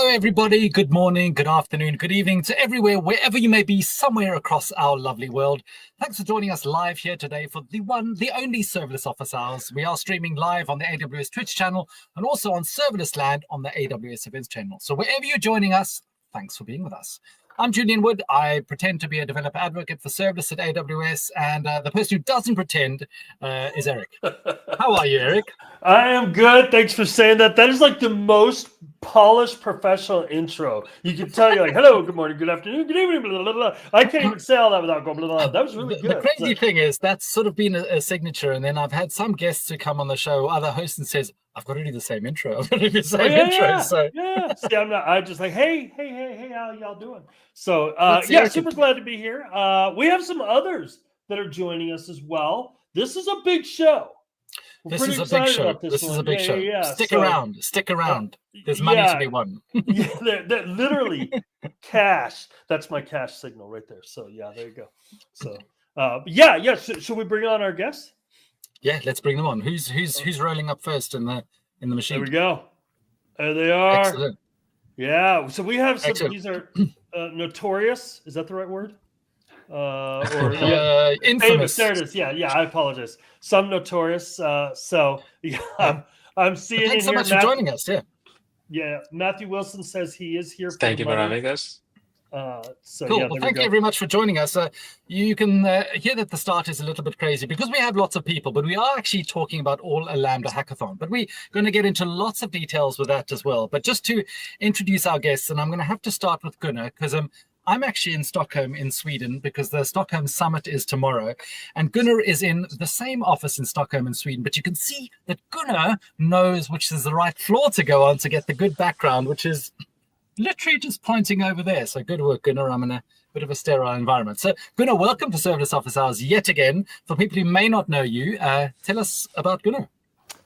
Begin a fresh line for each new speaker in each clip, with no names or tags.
everybody. Good morning, good afternoon, good evening to everywhere, wherever you may be, somewhere across our lovely world. Thanks for joining us live here today for the only Serverless Office Hours. We are streaming live on the AWS Twitch channel and also on Serverless Land on the AWS Events channel. So wherever you're joining us, thanks for being with us. I'm Julian Wood. I pretend to be a developer advocate for Serverless at AWS, and the person who doesn't pretend is Eric. How are you, Eric?
I am good. Thanks for saying that. That is like the most polished professional intro. You can tell you're like, hello, good morning, good afternoon, good evening, blah, blah, blah. I can't even say all that without going, blah, blah, blah. That was really good.
The crazy thing is that's sort of been a signature, and then I've had some guests who come on the show, other hosts, and says, I've got to do the same intro. I've got to do the same intro.
Yeah.
So
yeah. See, I'm just like, hey, how y'all doing? So super glad to be here. We have some others that are joining us as well. This is a big show.
This is a big show. This is a big show. Yeah. Stick around. There's money to be won.
That literally cash. That's my cash signal right there. So yeah, there you go. So should we bring on our guests?
Yeah, let's bring them on. Who's rolling up first in the machine?
There we go. There they are.
Excellent.
Yeah. So we have some. These are notorious. Is that the right word?
Infamous.
There it is. Yeah. I apologize. Some notorious. I'm seeing.
Thanks so much for joining us.
Yeah. Matthew Wilson says he is here.
Thank you for having us.
Cool. Well, thank you very much for joining us. You can hear that the start is a little bit crazy because we have lots of people, but we are actually talking about all a Lambda Hackathon. But we're going to get into lots of details with that as well. But just to introduce our guests, and I'm going to have to start with Gunnar because I'm actually in Stockholm in Sweden because the Stockholm Summit is tomorrow. And Gunnar is in the same office in Stockholm in Sweden. But you can see that Gunnar knows which is the right floor to go on to get the good background, which is literally just pointing over there. So good work, Gunnar. I'm in a bit of a sterile environment. So Gunnar, welcome to Serverless Office Hours yet again. For people who may not know you, tell us about Gunnar.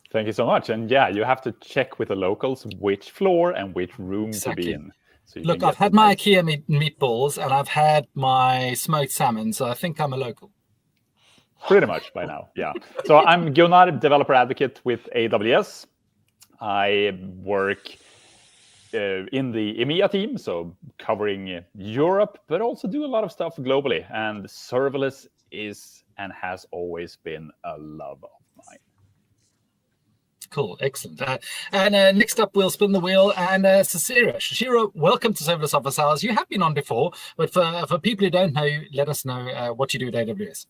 Thank you so much. And yeah, you have to check with the locals which floor and which room to be in. So
look, I've had my IKEA meatballs and I've had my smoked salmon, so I think I'm a local.
Pretty much by now, yeah. So I'm Gunnar, developer advocate with AWS. I work in the EMEA team, so covering Europe, but also do a lot of stuff globally. And serverless is and has always been a love of mine.
Cool, excellent. And next up, we'll spin the wheel. And Shashira. Shashira, welcome to Serverless Office Hours. You have been on before, but for people who don't know you, let us know what you do at AWS.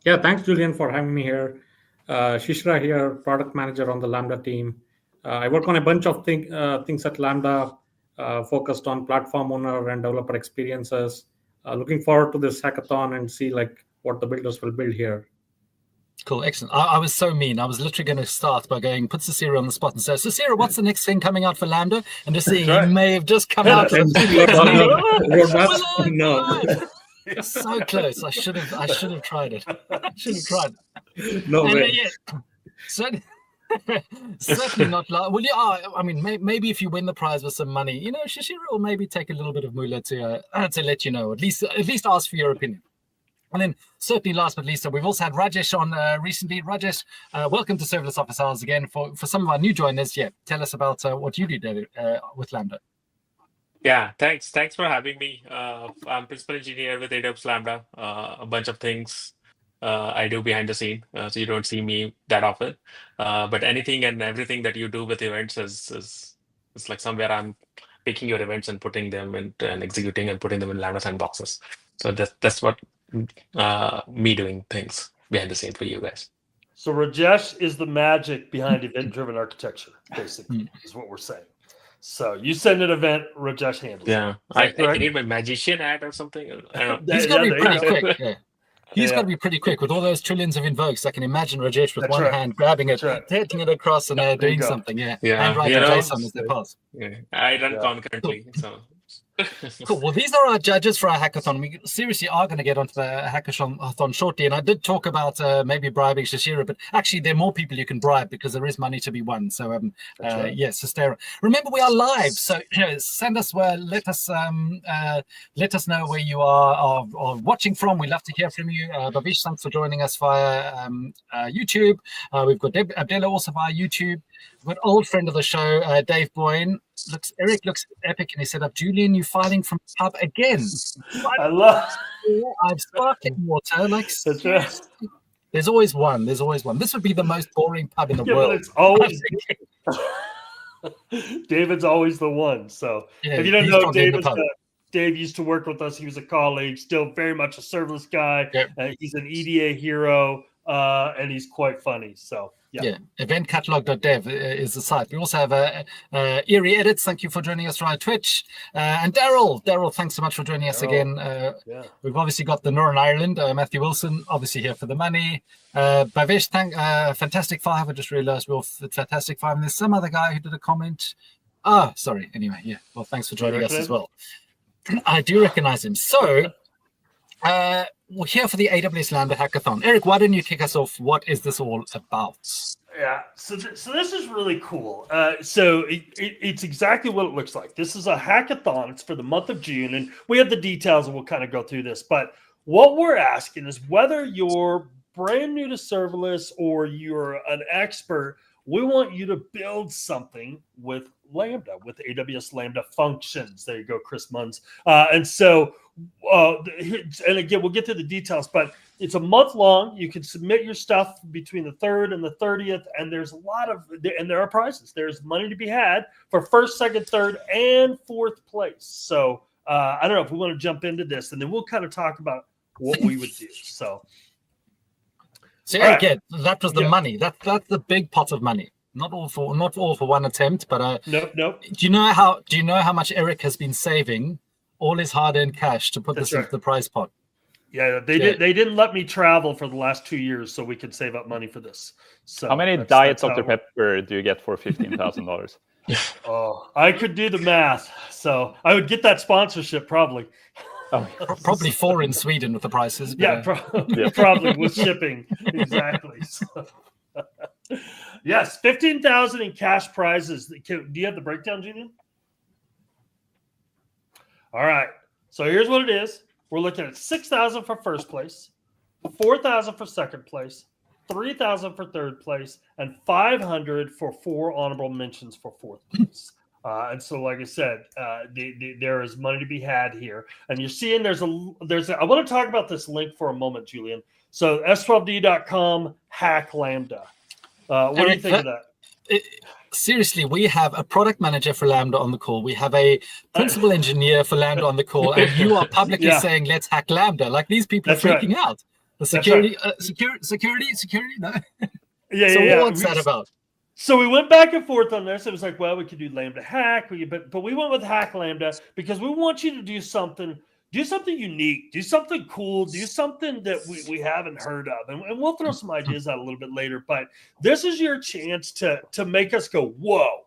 Yeah, thanks, Julian, for having me here. Shishra here, product manager on the Lambda team. I work on a bunch of things at Lambda, focused on platform owner and developer experiences. Looking forward to this hackathon and see what the builders will build here.
Cool, excellent. I was so mean. I was literally going to start by going, put Shashira on the spot and say, Shashira, what's the next thing coming out for Lambda? And just seeing he may have just come out.
No.
So close. I should have tried it.
No way.
Certainly not. Well, yeah. I mean, maybe if you win the prize with some money, Shashira will maybe take a little bit of moolah to let you know. At least ask for your opinion. And then, certainly, last but not least, we've also had Rajesh on recently. Rajesh, welcome to Serverless Office Hours again. For some of our new joiners, tell us about what you do with Lambda.
Yeah, thanks for having me. I'm principal engineer with AWS Lambda. A bunch of things I do behind the scene, so you don't see me that often. But anything and everything that you do with events is like somewhere I'm picking your events and putting them and executing and putting them in Lambda sandboxes. So that's what me doing things behind the scene for you guys.
So Rajesh is the magic behind event-driven architecture, basically, is what we're saying. So you send an event, Rajesh handles.
Yeah, I need my magician hat or something. I don't know.
He's got to be pretty quick. Yeah. He's got to be pretty quick with all those trillions of invokes. I can imagine Rajesh with one hand grabbing it, taking it across, and doing something. And writing JSON as they pass.
Yeah. I run concurrently, so.
Cool. Well, these are our judges for our hackathon. We seriously are going to get onto the hackathon shortly. And I did talk about maybe bribing Shashira, but actually there are more people you can bribe because there is money to be won. So yes, Shastera. Remember, we are live. So send us let us know where you are watching from. We'd love to hear from you. Babish, thanks for joining us via YouTube. We've got Abdullah also via YouTube. An old friend of the show, Dave Boyne. Eric looks epic, and he said, "Up, Julian, you filing from pub again?"
I love.
I've sparkling water. Like,
That's right.
there's always one. There's always one. This would be the most boring pub in the
Yeah,
world.
but it's always David's always the one. So
Yeah,
if you don't
he's
know,
probably in the pub.
Dave used to work with us. He was a colleague, still very much a serverless guy.
Yep.
He's an EDA hero, and he's quite funny. So
yeah. Eventcatalog.dev is the site. We also have Eerie Edits. Thank you for joining us via Twitch. And Daryl, thanks so much for joining us again. We've obviously got the Northern Ireland, Matthew Wilson, obviously here for the money. Bhavesh, Fantastic Five. I just realized we're Fantastic Five. And there's some other guy who did a comment. Sorry. Anyway, yeah. Well, thanks for joining us as well. I do recognize him. So, we're here for the AWS Lambda Hackathon. Eric, why don't you kick us off? What is this all about?
Yeah, so this is really cool. So it's exactly what it looks like. This is a hackathon. It's for the month of June, and we have the details, and we'll kind of go through this. But what we're asking is whether you're brand new to serverless or you're an expert, we want you to build something with Lambda, with AWS Lambda functions. There you go, Chris Munns. And so, and again, we'll get to the details, but it's a month long. You can submit your stuff between the 3rd and the 30th, and there's a lot of, and there are prizes. There's money to be had for 1st, 2nd, 3rd, and 4th place. So I don't know if we want to jump into this, and then we'll kind of talk about what we would do. So
again, that was the money. That's the big pot of money. Not all for one attempt, but
nope.
Do you know how much Eric has been saving all his hard-earned cash to put this into the prize pot?
Yeah, they didn't let me travel for the last 2 years so we could save up money for this. So
how many diets Dr. Pepper do you get for $15,000?
Oh, I could do the math. So I would get that sponsorship probably.
Oh,
probably 4 in Sweden with the prices.
But, probably with shipping. Exactly. So, yes, 15,000 in cash prizes. Do you have the breakdown, Julian? All right. So here's what it is. We're looking at 6,000 for 1st place, 4,000 for 2nd place, 3,000 for 3rd place, and 500 for 4 honorable mentions for 4th place. And so, like I said, there is money to be had here. And you're seeing there's a I want to talk about this link for a moment, Julian. So s12d.com hack Lambda. What do you think of that?
Seriously, we have a product manager for Lambda on the call. We have a principal engineer for Lambda on the call, and you are publicly saying, "Let's hack Lambda." Like, these people are freaking out. The security, security. No. What's that about?
So we went back and forth on this. It was like, well, we could do Lambda hack, but we went with hack Lambda because we want you to do something unique, do something cool, do something that we haven't heard of. And we'll throw some ideas out a little bit later, but this is your chance to make us go, whoa,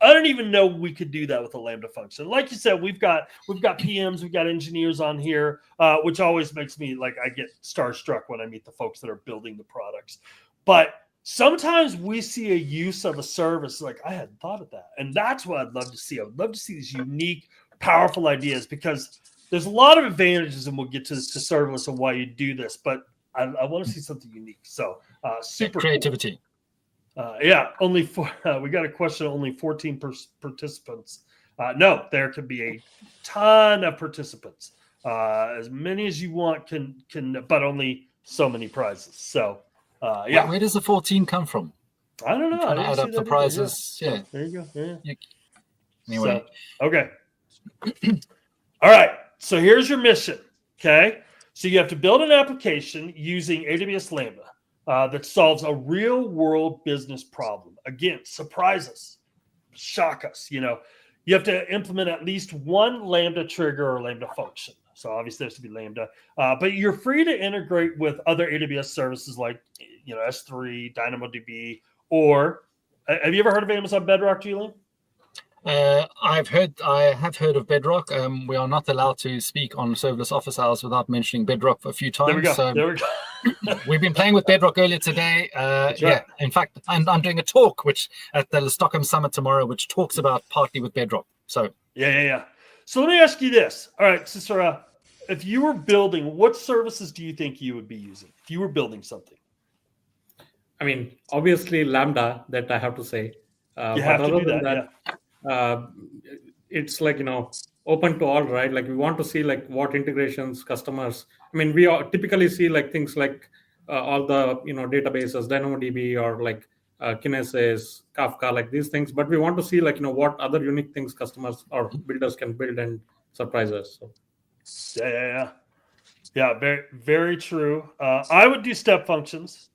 I don't even know we could do that with a Lambda function. Like you said, we've got PMs, we've got engineers on here, which always makes me I get starstruck when I meet the folks that are building the products. But sometimes we see a use of a service like, I hadn't thought of that. And that's what I'd love to see. I would love to see these unique, powerful ideas because there's a lot of advantages, and we'll get to serverless and why you do this, but I want to see something unique. So super
creativity.
Cool. We got a question. Only 14 participants. No, there could be a ton of participants. As many as you want can, but only so many prizes. So
where does the 14 come from?
I don't know.
I'm trying to add up the prizes.
Yeah. There you go. Yeah.
Anyway,
okay. All right. So here's your mission, okay? So you have to build an application using AWS Lambda that solves a real-world business problem. Again, surprise us, shock us. You have to implement at least one Lambda trigger or Lambda function. So obviously there's to be Lambda, but you're free to integrate with other AWS services like S3, DynamoDB, or have you ever heard of Amazon Bedrock, Julian?
I have heard of Bedrock. We are not allowed to speak on serverless office hours without mentioning Bedrock a few times.
There we go.
We've been playing with Bedrock earlier today.
Right.
In fact, I'm doing a talk at the Stockholm Summit tomorrow, which talks about partly with Bedrock. So
yeah. So let me ask you this. All right, Cicera, if you were building, what services do you think you would be using if you were building something?
I mean, obviously Lambda, that I have to say.
You have to do that.
It's like, open to all, right? Like we want to see like what integrations customers. I mean, we typically see like things like all the databases, DynamoDB or like Kinesis, Kafka, like these things. But we want to see like what other unique things customers or builders can build and surprise us. So.
Yeah. Very, very true. I would do step functions.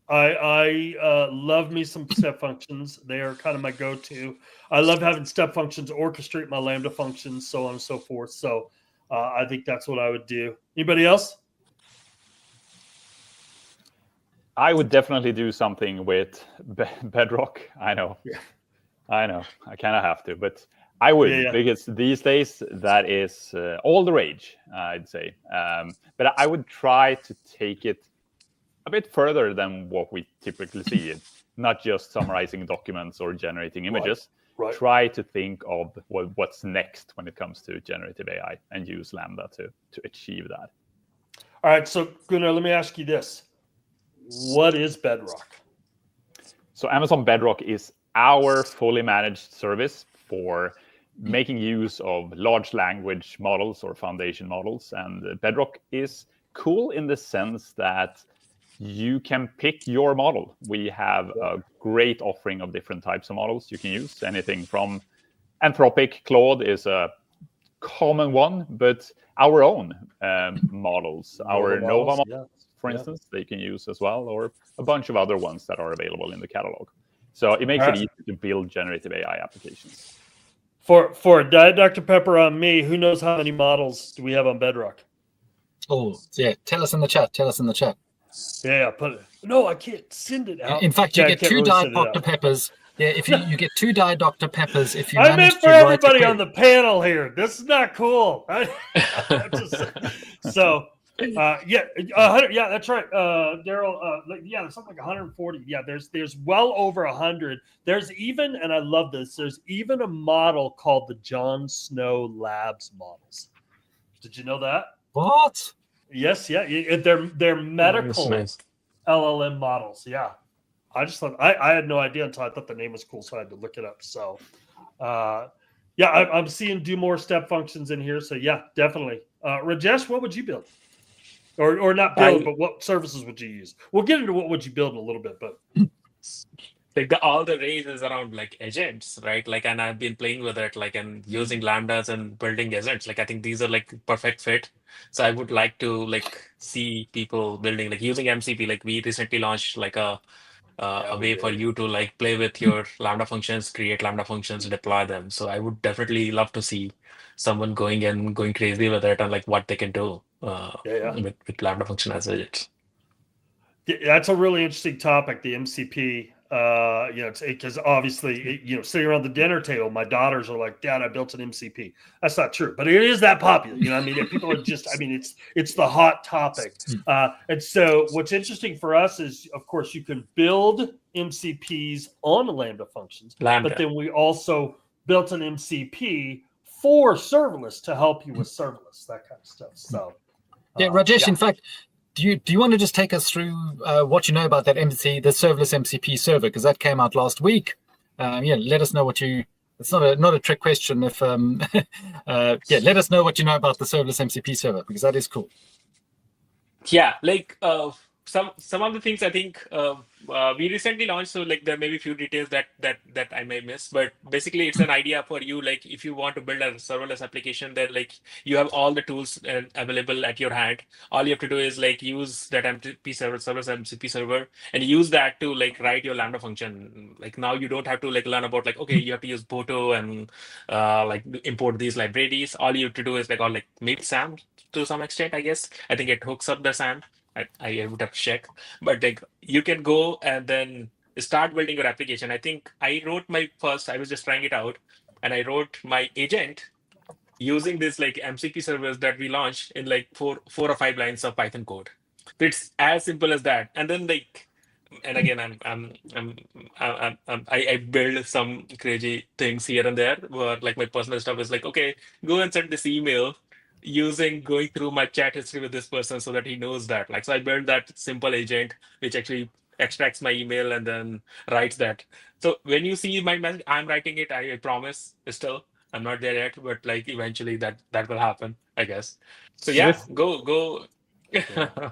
I love me some step functions. They are kind of my go-to. I love having step functions orchestrate my Lambda functions, so on and so forth. So I think that's what I would do. Anybody else?
I would definitely do something with Bedrock. I know.
Yeah.
I know. I kind of have to, but I would, because these days that is all the rage, I'd say. But I would try to take it a bit further than what we typically see. It's not just summarizing documents or generating images.
Right.
Try to think of what's next when it comes to generative AI and use Lambda to achieve that.
All right. So Gunnar, let me ask you this. What is Bedrock?
So Amazon Bedrock is our fully managed service for making use of large language models or foundation models. And Bedrock is cool in the sense that you can pick your model. We have a great offering of different types of models you can use. Anything from Anthropic, Claude is a common one, but our own models, our Nova models, for instance, they can use as well, or a bunch of other ones that are available in the catalog. So it makes it easy to build generative AI applications.
For a Diet Dr. Pepper on me, who knows how many models do we have on Bedrock?
Oh, yeah. Tell us in the chat.
Yeah, put it. No, I can't send it out.
In fact, you get two Diet Dr. Peppers. Yeah, if you get two Diet Dr. Peppers if you
I
manage
meant
to
for
write
everybody on the panel here. This is not cool. So, yeah, 100. Yeah, that's right, Daryl. Yeah, there's something like 140. Yeah, there's well over 100. There's even, and I love this. There's even a model called the Jon Snow Labs models. Did you know that?
What?
Yes, yeah. They're medical LLM models. Yeah. I just thought I had no idea until I thought the name was cool, so I had to look it up. So, yeah, I'm seeing do more step functions in here. So, yeah, definitely. Rajesh, what would you build? Or not build, but what services would you use? We'll get into what would you build in a little bit, but
like all the rage is around like agents, right? Like, and I've been playing with it, like, and using lambdas and building agents. Like, I think these are like perfect fit. So I would like to like see people building, like using MCP. Like we recently launched like a way for you to like play with your Lambda functions, create Lambda functions, deploy them. So I would definitely love to see someone going crazy with it and like what they can do with Lambda function as agents.
That's a really interesting topic, the MCP. It's because obviously, sitting around the dinner table, my daughters are like, "Dad, I built an MCP." That's not true, but it is that popular. I mean, people are just, I mean, it's the hot topic. And so, what's interesting for us is, of course, you can build MCPs on Lambda functions, but then we also built an MCP for serverless to help you with serverless, that kind of stuff. So,
yeah, Rajesh, in fact. Do you want to just take us through what you know about that the serverless MCP server, because that came out last week? Let us know what you. It's not a trick question. If let us know what you know about the serverless MCP server, because that is cool.
Yeah, like some of the things I think we recently launched, so like there may be a few details that I may miss, but basically it's an idea for you, like if you want to build a serverless application, then like you have all the tools available at your hand. All you have to do is like use that MCP server, serverless MCP server, and use that to like write your Lambda function. Like now you don't have to like learn about like, okay, you have to use Boto and like import these libraries. All you have to do is like maybe SAM to some extent, I guess. I think it hooks up the SAM. I would have to check, but like you can go and then start building your application. I think I was just trying it out, and I wrote my agent using this like MCP servers that we launched in like four or 5 lines of Python code. So it's as simple as that. And then like, and again, I build some crazy things here and there where like my personal stuff is like, okay, go and send this email going through my chat history with this person so that he knows that. Like, so I built that simple agent, which actually extracts my email and then writes that. So when you see my message, I'm writing it. I promise. Still, I'm not there yet, but like eventually that will happen, I guess. So yeah,
This
go.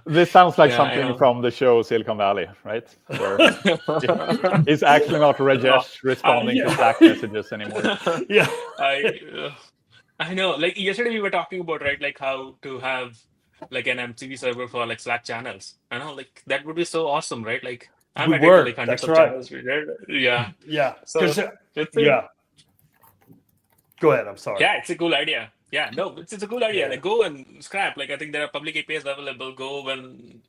this sounds like
Yeah, I
something
know.
from the show Silicon Valley, right? Where it's actually not Rajesh responding to Slack messages anymore.
Yeah.
I know. Like yesterday we were talking about, right, like how to have like an MCP server for like Slack channels. I know, like that would be so awesome, right? Like I'm
We
added to
were.
like hundreds
That's
of
right.
channels. Right? Yeah.
Yeah.
So
'Cause,
it's
yeah. Go ahead. I'm sorry.
yeah, it's a cool idea. Yeah, no, it's a cool idea. Like go and scrap. Like I think there are public APIs available. Go and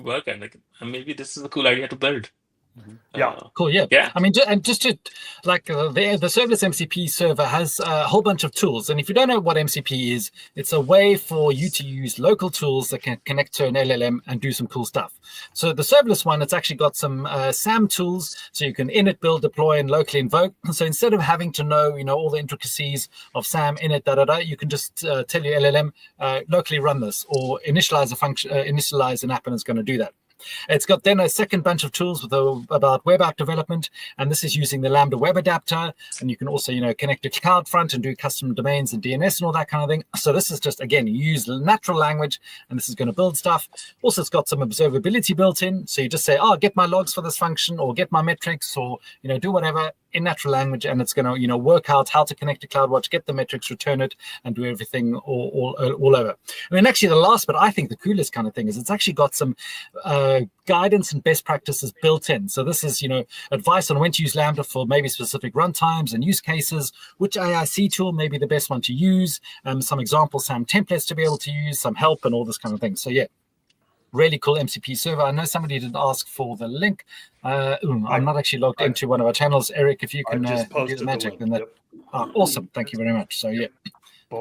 work and like maybe this is a cool idea to build.
Yeah.
Cool, yeah.
Yeah.
I mean, and just to like the serverless MCP server has a whole bunch of tools. And if you don't know what MCP is, it's a way for you to use local tools that can connect to an LLM and do some cool stuff. So the serverless one, it's actually got some SAM tools, so you can init, build, deploy, and locally invoke. So instead of having to know, all the intricacies of SAM, init, you can just tell your LLM locally run this or initialize a function, initialize an app, and it's going to do that. It's got then a second bunch of tools about web app development, and this is using the Lambda web adapter, and you can also connect to CloudFront and do custom domains and DNS and all that kind of thing. So this is just, again, you use natural language, and this is going to build stuff. Also, it's got some observability built in, so you just say, get my logs for this function, or get my metrics, or do whatever in natural language, and it's going to work out how to connect to CloudWatch, get the metrics, return it, and do everything all over. And then actually the last, but I think the coolest kind of thing is it's actually got some guidance and best practices built in. So this is advice on when to use Lambda for maybe specific runtimes and use cases, which AIC tool may be the best one to use, some example SAM templates to be able to use, some help, and all this kind of thing. So yeah, really cool MCP server. I know somebody did ask for the link. I'm not actually logged into one of our channels. Eric, if you can do the magic, then that. Awesome. Thank you very much. So yeah,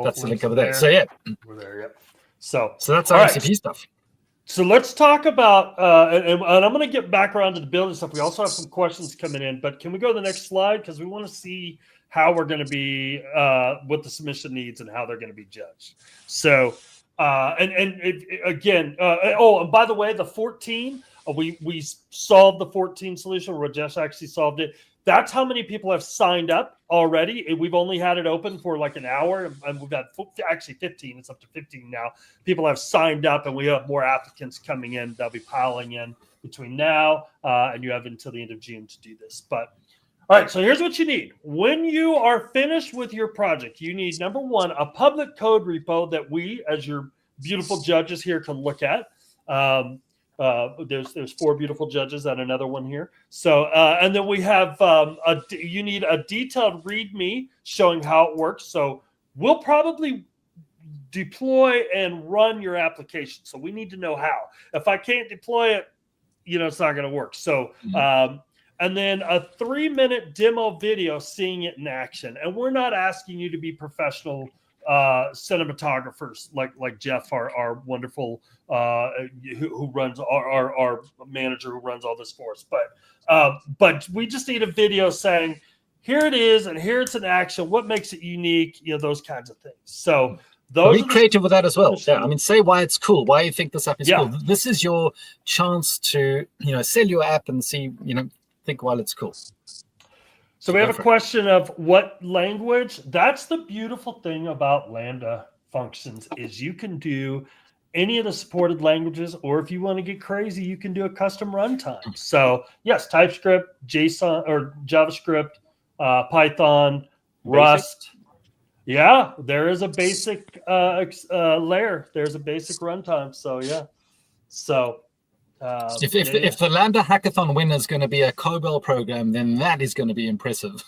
that's the link over there. So yeah,
we're there. Yep. So
that's our MCP stuff.
So let's talk about, and I'm going to get back around to the building stuff. We also have some questions coming in, but can we go to the next slide? Because we want to see how we're going to be, what the submission needs and how they're going to be judged. So, again, and by the way, the 14, we solved the 14 solution. Rajesh actually solved it. That's how many people have signed up already. We've only had it open for like an hour, and we've had actually 15. It's up to 15 now. People have signed up, and we have more applicants coming in. They'll be piling in between now and you have until the end of June to do this. But all right, so here's what you need. When you are finished with your project, you need, number one, a public code repo that we, as your beautiful judges here, can look at. There's 4 beautiful judges and another one here. So, and then we have, you need a detailed README showing how it works. So we'll probably deploy and run your application. So we need to know how. If I can't deploy it, it's not going to work. So, and then a 3-minute demo video seeing it in action. And we're not asking you to be professional cinematographers like Jeff, our wonderful who runs our manager who runs all this for us. But we just need a video saying, here it is, and here it's in action. What makes it unique? Those kinds of things. So those
be creative with that as well. Yeah, I mean, say why it's cool, why you think this app is cool. This is your chance to sell your app and see think while it's cool.
So we have a question of what language. That's the beautiful thing about Lambda functions is you can do any of the supported languages, or if you want to get crazy, you can do a custom runtime. So yes, TypeScript, JSON or JavaScript, Python, Rust. Yeah, there is a basic layer. There's a basic runtime. So yeah. So
if the Lambda Hackathon winner is going to be a COBOL program, then that is going to be impressive.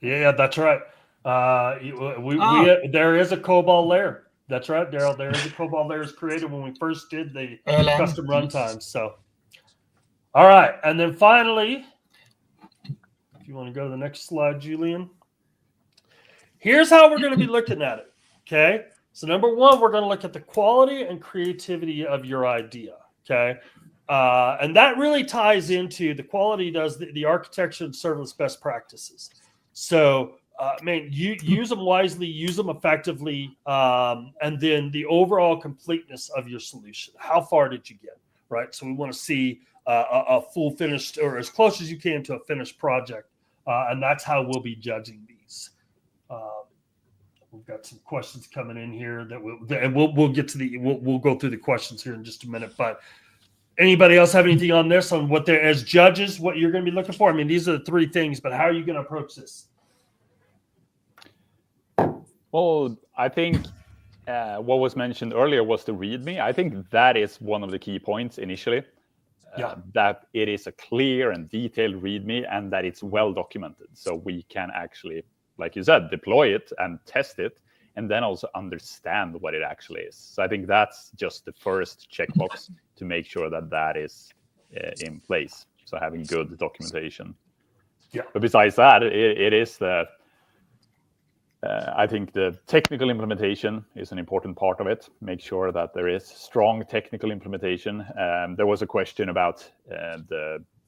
Yeah, that's right. There is a COBOL layer. That's right, Daryl. There is a COBOL layer created when we first did the custom runtime. So, all right, and then finally, if you want to go to the next slide, Julian. Here's how we're going to be looking at it. Okay, so number one, we're going to look at the quality and creativity of your idea. Okay. And that really ties into the quality does the architecture and serverless best practices. So, you use them wisely, use them effectively, and then the overall completeness of your solution. How far did you get, right? So we want to see a full finished, or as close as you can to a finished project. And that's how we'll be judging these. We've got some questions coming in here we'll get to we'll go through the questions here in just a minute. But anybody else have anything on this, on what they're, as judges, what you're going to be looking for? I mean, these are the three things, but how are you going to approach this?
Well, I think what was mentioned earlier was the README. I think that is one of the key points initially. That it is a clear and detailed README, and that it's well documented, so we can actually, like you said, deploy it and test it, and then also understand what it actually is. So I think that's just the first checkbox to make sure that that is in place. So having good documentation.
Yeah.
But besides that, it is the I think the technical implementation is an important part of it. Make sure that there is strong technical implementation. There was a question about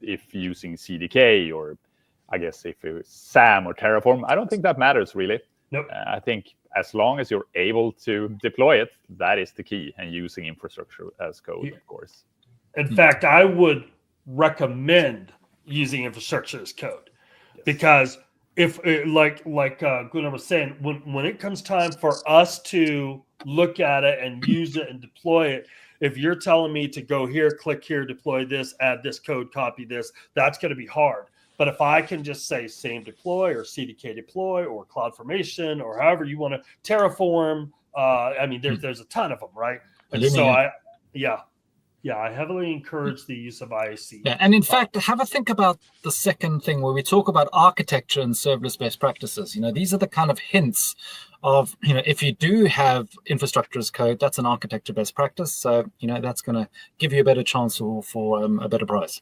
if using CDK, or I guess if it's SAM or Terraform. I don't think that matters really.
Nope.
I think as long as you're able to deploy it, that is the key, and using infrastructure as code, of course.
In fact, I would recommend using infrastructure as code, because if like Gunnar was saying, when it comes time for us to look at it and use it and deploy it, if you're telling me to go here, click here, deploy this, add this code, copy this, that's going to be hard. But if I can just say same deploy or CDK deploy or CloudFormation or however you want to, Terraform, I mean, there's a ton of them, right? And so I heavily encourage the use of IAC.
Yeah, and in fact, have a think about the second thing where we talk about architecture and serverless best practices. These are the kind of hints of, if you do have infrastructure as code, that's an architecture best practice. So, that's going to give you a better chance for a better price.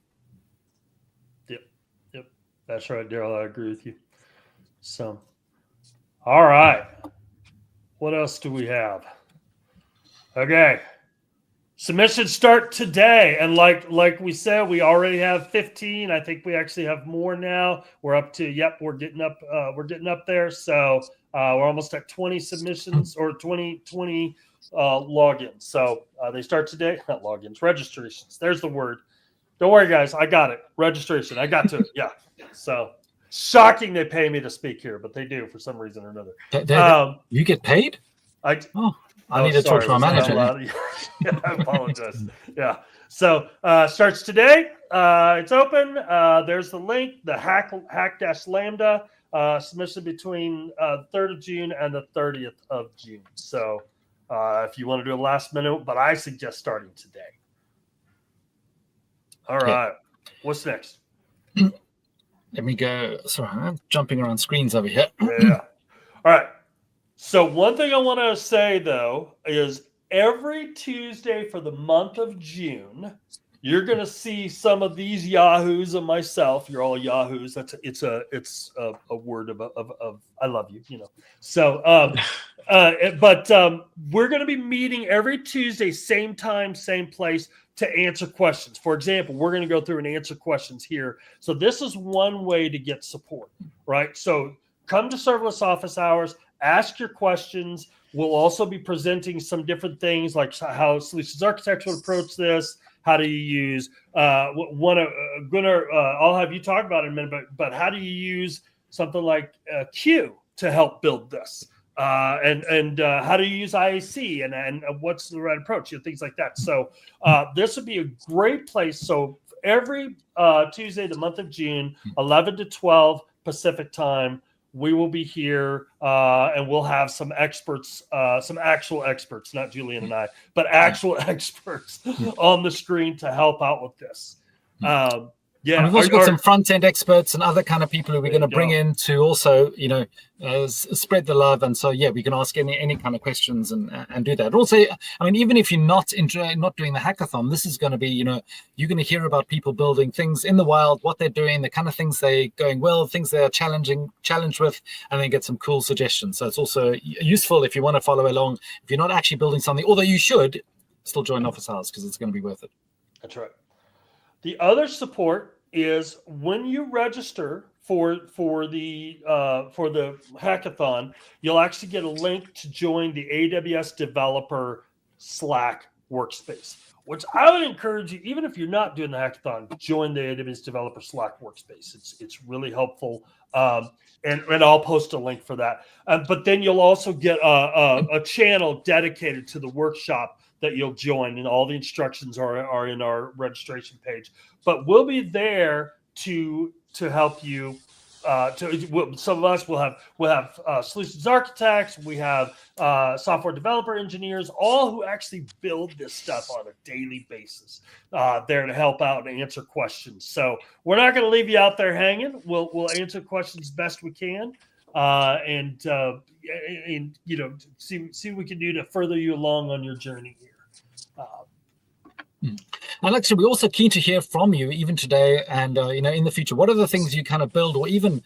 Yep. That's right, Daryl. I agree with you. So, all right. What else do we have? Okay. Submissions start today, and like we said, we already have 15. I think we actually have more now. We're up to we're getting up there. So we're almost at 20 submissions, or 20 logins. So they start today. Not logins, registrations. There's the word. Don't worry, guys. I got it. Registration. I got to it. Yeah. So shocking they pay me to speak here, but they do for some reason or another.
You get paid? I need to talk to my manager.
Yeah, I apologize. Yeah. So starts today. It's open. There's the link. The Hack-Lambda submission between 3rd of June and the 30th of June. So if you want to do a last minute, but I suggest starting today. All right. What's next?
Let me go. Sorry, I'm jumping around screens over here.
Yeah. All right. So one thing I want to say, though, is every Tuesday for the month of June, you're going to see some of these yahoos and myself. You're all yahoos. It's a word of I love you. So, but we're going to be meeting every Tuesday, same time, same place, to answer questions. For example, we're going to go through and answer questions here. So this is one way to get support, right? So come to Serverless Office Hours. Ask your questions. We'll also be presenting some different things, like how solutions architects would approach this. How do you use Gunnar? I'll have you talk about it in a minute, but how do you use something like Q to help build this? And how do you use IAC and what's the right approach? Things like that. So this would be a great place. So every Tuesday, the month of June, 11 to 12 Pacific time, we will be here and we'll have some experts, some actual experts, not Julian and I, but actual experts on the screen to help out with this. And
we've also got some front-end experts and other kind of people who we're going to bring in to also, spread the love. And so, we can ask any kind of questions and do that. Also, I mean, even if you're not doing the hackathon, this is going to be, you're going to hear about people building things in the wild, what they're doing, the kind of things they're going well, things they're challenged with, and then get some cool suggestions. So it's also useful if you want to follow along. If you're not actually building something, although you should still join Office Hours because it's going to be worth it.
That's right. The other support is when you register for the hackathon, you'll actually get a link to join the AWS developer Slack workspace, which I would encourage you, even if you're not doing the hackathon, join the AWS Developer Slack workspace. It's really helpful. And I'll post a link for that. But then you'll also get a channel dedicated to the workshop that you'll join, and all the instructions are in our registration page. But we'll be there to help you. Some of us will have solutions architects, we have software developer engineers, all who actually build this stuff on a daily basis, there to help out and answer questions. So we're not going to leave you out there hanging. We'll answer questions best we can, and you know, see what we can do to further you along on your journey here.
And actually, we're also keen to hear from you, even today and you know, in the future. What are the things you kind of build, or even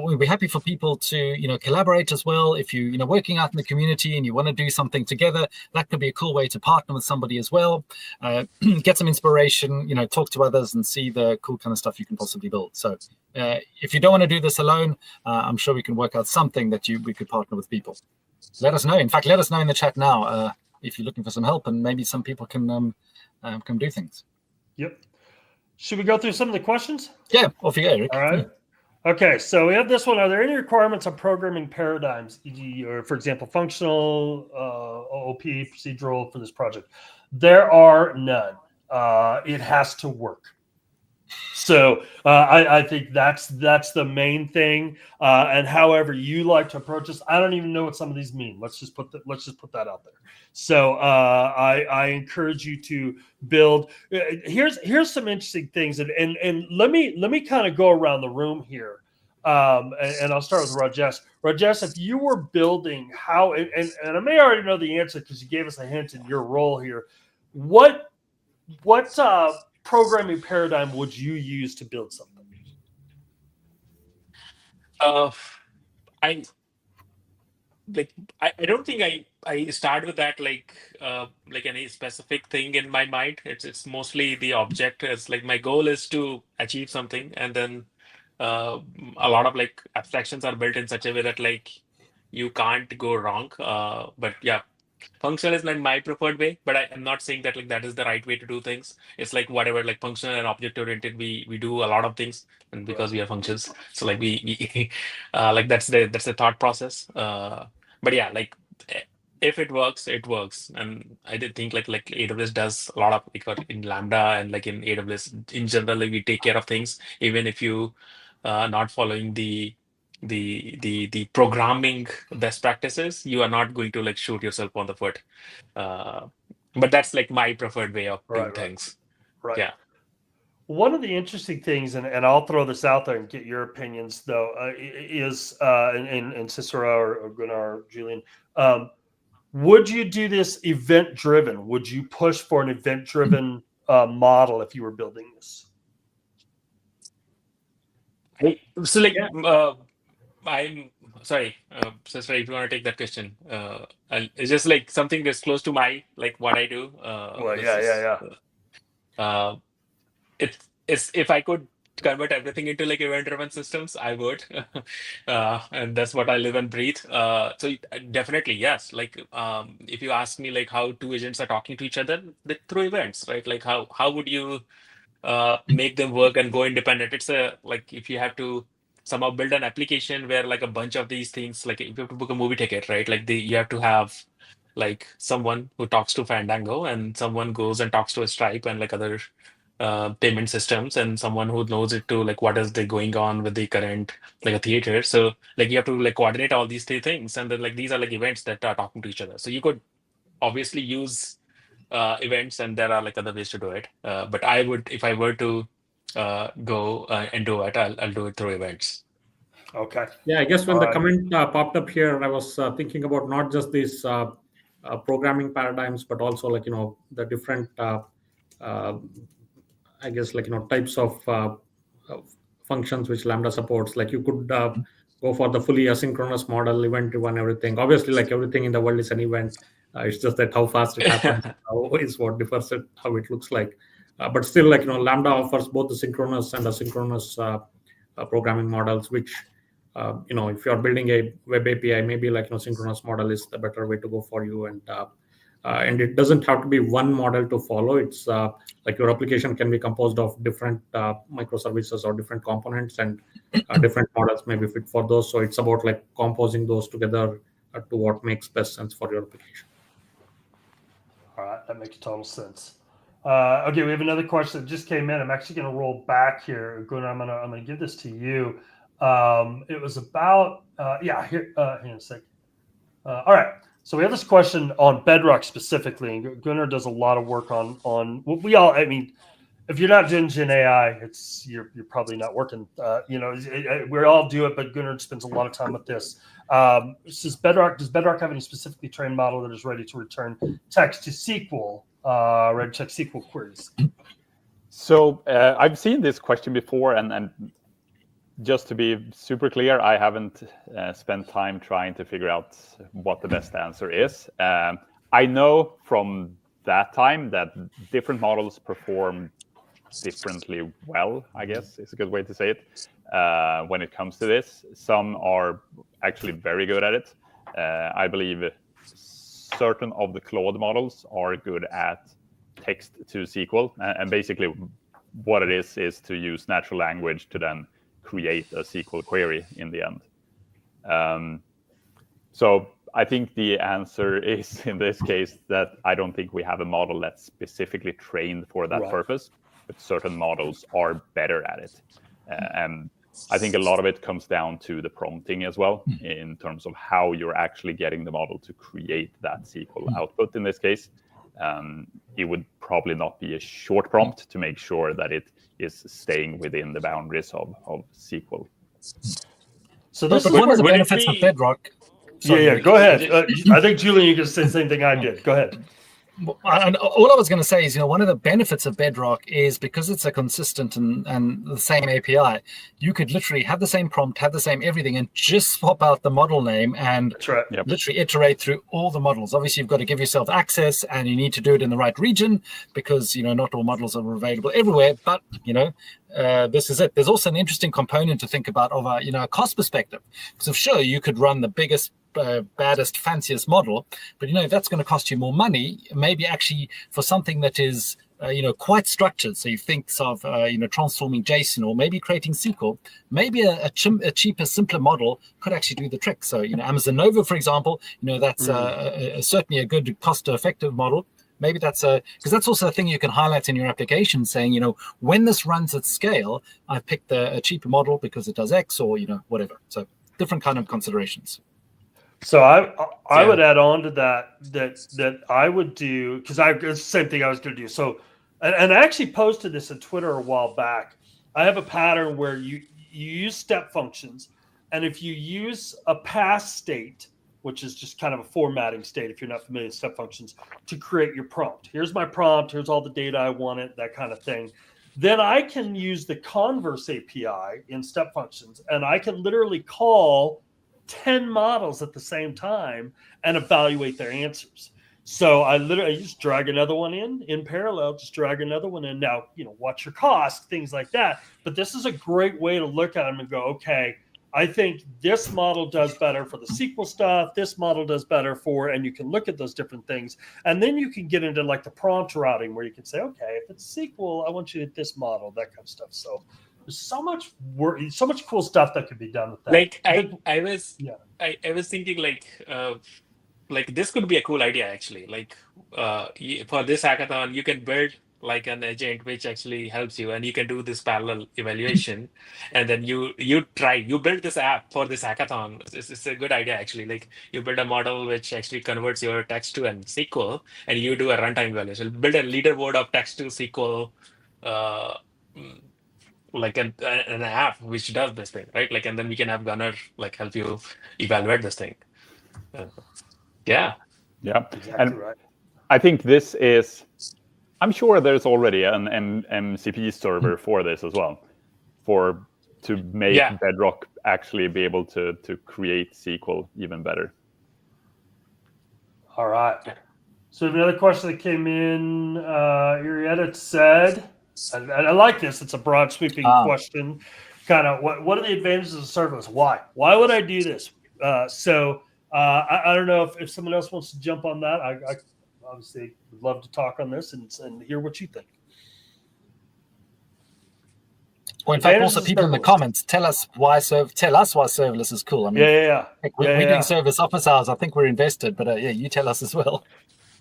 we'd be happy for people to, you know, collaborate as well. If you know, working out in the community and you want to do something together, that could be a cool way to partner with somebody as well. Get some inspiration, you know, talk to others and see the cool kind of stuff you can possibly build. So if you don't want to do this alone, I'm sure we can work out something that we could partner with people. Let us know. In fact, let us know in the chat now if you're looking for some help, and maybe some people can do things.
Yep. Should we go through some of the questions?
Yeah, off you go, Rick.
All right. Okay, so we have this one. Are there any requirements on programming paradigms, e.g., or for example, functional, OOP, procedural for this project? There are none. It has to work. So I think that's the main thing. And however you like to approach this, I don't even know what some of these mean. Let's just put that out there. So I encourage you to build. Here's some interesting things, and let me kind of go around the room here. And I'll start with Rajesh. Rajesh, if you were building how, and I may already know the answer because you gave us a hint in your role here. What programming paradigm would you use to build something?
I don't think I start with that like any specific thing in my mind. It's mostly the object. It's like my goal is to achieve something, and then a lot of like abstractions are built in such a way that like you can't go wrong. But yeah, functional is not my preferred way, but I'm not saying that like that is the right way to do things. It's like whatever, like functional and object oriented, we do a lot of things, and because we are functions, so like we like that's the thought process. But yeah, like if it works, it works. And I did think like AWS does a lot of like in Lambda and like in AWS in general, like we take care of things, even if you not following the programming best practices, you are not going to like shoot yourself on the foot. But that's like my preferred way of doing things.
Right.
Yeah.
One of the interesting things, and I'll throw this out there and get your opinions though, is and Cicero or Gunnar or Julian, would you do this event driven? Would you push for an event driven model if you were building this?
So like I'm sorry, Cicero, if you want to take that question, it's just like something that's close to my like what I do. It's if I could convert everything into like event-driven systems, I would, and that's what I live and breathe. So definitely yes. Like if you ask me like how two agents are talking to each other through events, right? Like how would you make them work and go independent? It's like if you have to somehow build an application where like a bunch of these things, like if you have to book a movie ticket, right? Like you have to have like someone who talks to Fandango, and someone goes and talks to a Stripe and like other payment systems, and someone who knows it to like what is the going on with the current like a theater. So like you have to like coordinate all these three things, and then like these are like events that are talking to each other. So you could obviously use events, and there are like other ways to do it. But I would, if I were to go and do it, I'll do it through events.
Okay.
Yeah, I guess when the comment popped up here, I was thinking about not just these programming paradigms, but also like, you know, the different, I guess, like, you know, types of functions which Lambda supports. Like you could go for the fully asynchronous model, event-driven, everything. Obviously, like everything in the world is an event. It's just that how fast it happens is what differs it, how it looks like. But still, like, you know, Lambda offers both the synchronous and asynchronous programming models, which, you know, if you're building a web API, maybe like, you know, synchronous model is the better way to go for you. And And it doesn't have to be one model to follow. It's like your application can be composed of different microservices or different components, and different models may be fit for those. So it's about like composing those together to what makes best sense for your application.
All right, that makes total sense. Okay, we have another question that just came in. I'm actually going to roll back here. Gunnar, I'm going to give this to you. It was about here in a sec. All right, so we have this question on Bedrock specifically, and Gunnar does a lot of work on what we all. I mean, if you're not doing Gen AI, you're probably not working. We all do it, but Gunnar spends a lot of time with this. Does Bedrock have any specifically trained model that is ready to return text to SQL, ready to check SQL queries?
So I've seen this question before, and just to be super clear, I haven't spent time trying to figure out what the best answer is. I know from that time that different models perform differently well, I guess is a good way to say it, when it comes to this. Some are actually very good at it. I believe certain of the Claude models are good at text to SQL, and basically what it is to use natural language to then create a SQL query in the end. So I think the answer is, in this case, that I don't think we have a model that's specifically trained for that purpose, but certain models are better at it. And I think a lot of it comes down to the prompting as well, in terms of how you're actually getting the model to create that SQL output in this case. It would probably not be a short prompt to make sure that it is staying within the boundaries of SQL.
So this
is one of the benefits of Bedrock.
Sorry, go ahead. I think, Julian, you can say the same thing I did. Go ahead.
And all I was going to say is, one of the benefits of Bedrock is because it's a consistent and the same API, you could literally have the same prompt, have the same everything, and just swap out the model name and literally iterate through all the models. Obviously, you've got to give yourself access, and you need to do it in the right region because, not all models are available everywhere. But, this is it. There's also an interesting component to think about of a cost perspective. So sure, you could run the biggest, baddest, fanciest model, but if that's going to cost you more money, maybe actually for something that is quite structured, so you think of transforming JSON or maybe creating SQL, maybe a cheaper, simpler model could actually do the trick. So Amazon Nova, for example, that's certainly a good cost-effective model. Maybe that's because that's also a thing you can highlight in your application, saying, when this runs at scale, I picked a cheaper model because it does X or whatever. So different kind of considerations.
So I would add on to that I would do, because it's the same thing I was going to do. So, and I actually posted this on Twitter a while back. I have a pattern where you use step functions, and if you use a pass state, which is just kind of a formatting state, if you're not familiar with step functions, to create your prompt. Here's my prompt. Here's all the data I wanted, that kind of thing. Then I can use the Converse API in step functions, and I can literally call 10 models at the same time and evaluate their answers. So I literally just drag another one in parallel, just drag another one in. Now, watch your cost, things like that. But this is a great way to look at them and go, okay, I think this model does better for the SQL stuff. This model does better for, and you can look at those different things. And then you can get into like the prompt routing where you can say, okay, if it's SQL, I want you to hit this model, that kind of stuff. So there's so much work, so much cool stuff that could be done with that.
Like I was thinking like this could be a cool idea actually. Like for this hackathon, you can build like an agent which actually helps you, and you can do this parallel evaluation, and then you build this app for this hackathon. It's a good idea actually. Like you build a model which actually converts your text to an SQL, and you do a runtime evaluation. Build a leaderboard of text to SQL. Like an app which does this thing, right? Like, and then we can have Gunnar like help you evaluate this thing. Yeah.
Exactly
and
right.
I think this is, I'm sure there's already an MCP server for this as well, to make Bedrock actually be able to create SQL even better.
All right. So another question that came in, Irietta said, and I like this, it's a broad sweeping question, kind of what are the advantages of serverless? Why would I do this? I don't know if someone else wants to jump on that. obviously would love to talk on this and hear what you think.
Or in fact, also people in the comments tell us why serverless is cool. I mean, we're doing service office hours. I think we're invested, but you tell us as well.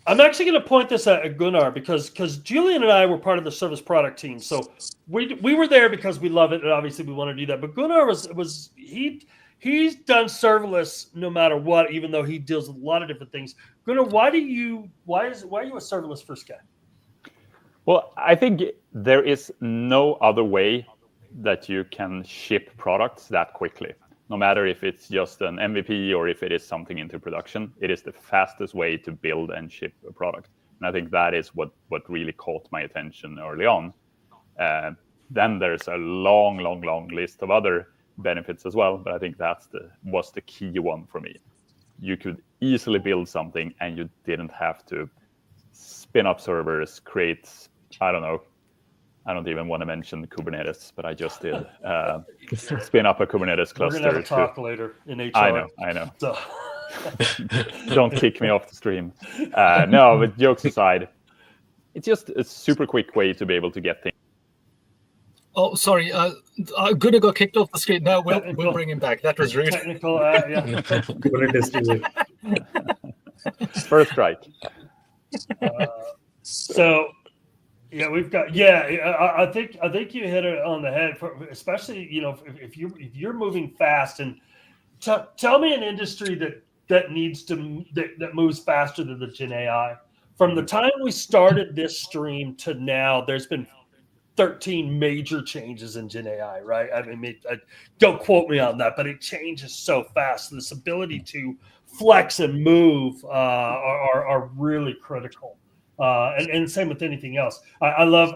I'm actually going to point this at Gunnar because Julian and I were part of the service product team, so we were there because we love it, and obviously we want to do that. But Gunnar he's done serverless no matter what, even though he deals with a lot of different things. Gunnar, why are you a serverless first guy?
Well, I think there is no other way that you can ship products that quickly. No matter if it's just an MVP or if it is something into production, it is the fastest way to build and ship a product. And I think that is what really caught my attention early on. Then there's a long list of other benefits as well, but I think was the key one for me. You could easily build something and you didn't have to spin up servers, create, I don't even want to mention Kubernetes, but I just did spin up a Kubernetes cluster.
We're going to have a talk later in HR.
I know.
So.
Don't kick me off the stream. No, but jokes aside, it's just a super quick way to be able to get things.
Oh, sorry. Gunnar got kicked off the screen. No, we'll bring him back. That was rude.
Technical, yeah.
Kubernetes.
First strike.
So. Yeah, we've got. Yeah, I think you hit it on the head. Especially, if you're moving fast, and tell me an industry that moves faster than the Gen AI. From the time we started this stream to now, there's been 13 major changes in Gen AI. Right? I mean, don't quote me on that, but it changes so fast. This ability to flex and move are really critical. And same with anything else. I love